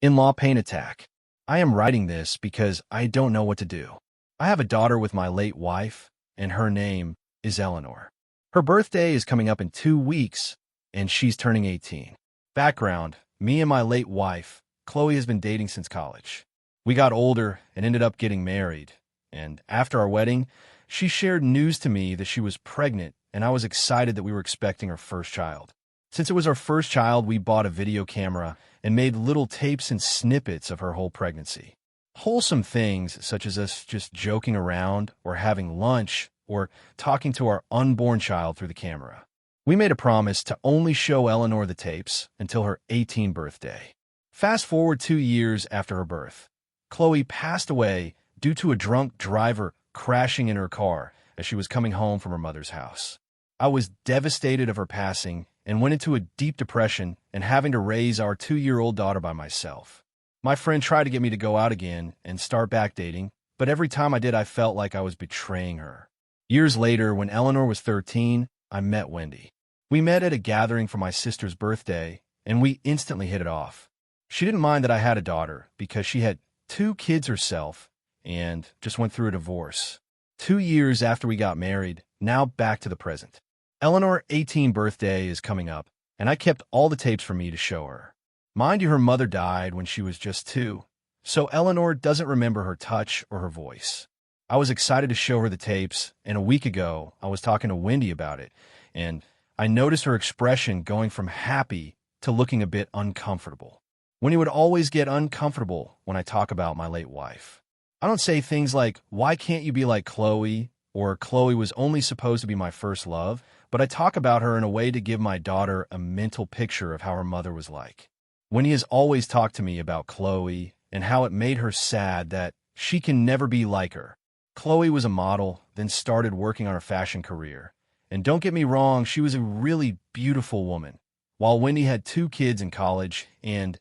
In-law pain attack. I am writing this because I don't know what to do. I have a daughter with my late wife, and her name is Eleanor. Her birthday is coming up in 2 weeks, and she's turning 18. Background: me and my late wife, Chloe, has been dating since college. We got older and ended up getting married, and after our wedding, she shared news to me that she was pregnant, and I was excited that we were expecting our first child. Since it was our first child, we bought a video camera and made little tapes and snippets of her whole pregnancy. Wholesome things such as us just joking around or having lunch or talking to our unborn child through the camera. We made a promise to only show Eleanor the tapes until her 18th birthday. Fast forward 2 years after her birth. Chloe passed away due to a drunk driver crashing in her car as she was coming home from her mother's house. I was devastated of her passing and went into a deep depression and having to raise our 2-year-old daughter by myself. My friend tried to get me to go out again and start back dating, but every time I did, I felt like I was betraying her. Years later, when Eleanor was 13, I met Wendy. We met at a gathering for my sister's birthday, and we instantly hit it off. She didn't mind that I had a daughter because she had 2 kids herself and just went through a divorce. 2 years after we got married, now back to the present. Eleanor's 18th birthday is coming up, and I kept all the tapes for me to show her. Mind you, her mother died when she was just 2, so Eleanor doesn't remember her touch or her voice. I was excited to show her the tapes, and a week ago, I was talking to Wendy about it, and I noticed her expression going from happy to looking a bit uncomfortable. Wendy would always get uncomfortable when I talk about my late wife. I don't say things like, "Why can't you be like Chloe?" or "Chloe was only supposed to be my first love," but I talk about her in a way to give my daughter a mental picture of how her mother was like. Wendy has always talked to me about Chloe and how it made her sad that she can never be like her. Chloe was a model, then started working on her fashion career. And don't get me wrong, she was a really beautiful woman, while Wendy had 2 kids in college and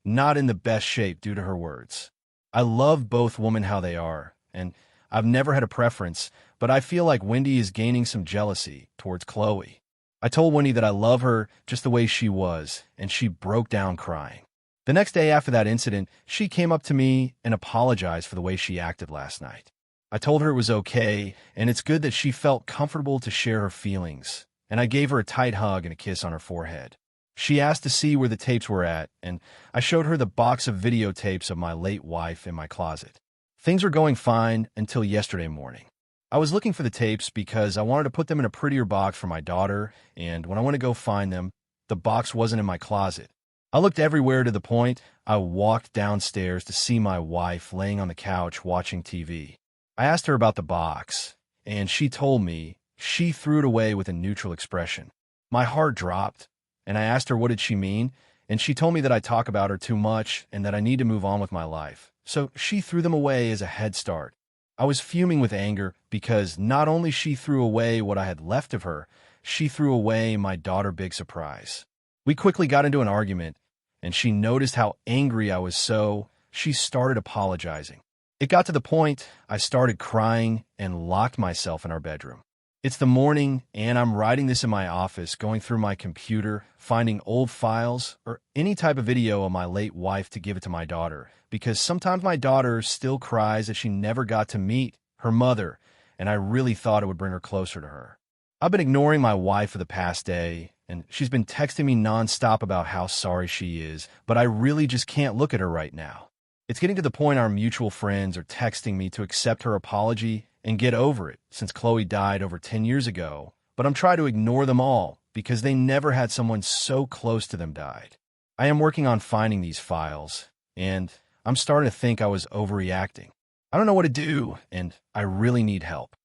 not in the best shape due to her words. I love both women how they are, and I've never had a preference, but I feel like Wendy is gaining some jealousy towards Chloe. I told Wendy that I love her just the way she was, and she broke down crying. The next day after that incident, she came up to me and apologized for the way she acted last night. I told her it was okay, and it's good that she felt comfortable to share her feelings, and I gave her a tight hug and a kiss on her forehead. She asked to see where the tapes were at, and I showed her the box of videotapes of my late wife in my closet. Things were going fine until yesterday morning. I was looking for the tapes because I wanted to put them in a prettier box for my daughter, and when I went to go find them, the box wasn't in my closet. I looked everywhere to the point I walked downstairs to see my wife laying on the couch watching TV. I asked her about the box, and she told me she threw it away with a neutral expression. My heart dropped, and I asked her what did she mean, and she told me that I talk about her too much and that I need to move on with my life. So she threw them away as a head start. I was fuming with anger because not only she threw away what I had left of her, she threw away my daughter's big surprise. We quickly got into an argument, and she noticed how angry I was, so she started apologizing. It got to the point I started crying and locked myself in our bedroom. It's the morning, and I'm writing this in my office, going through my computer, finding old files or any type of video of my late wife to give it to my daughter, because sometimes my daughter still cries that she never got to meet her mother, and I really thought it would bring her closer to her. I've been ignoring my wife for the past day, and she's been texting me nonstop about how sorry she is, but I really just can't look at her right now. It's getting to the point our mutual friends are texting me to accept her apology and get over it since Chloe died over 10 years ago, but I'm trying to ignore them all because they never had someone so close to them died. I am working on finding these files, and I'm starting to think I was overreacting. I don't know what to do, and I really need help.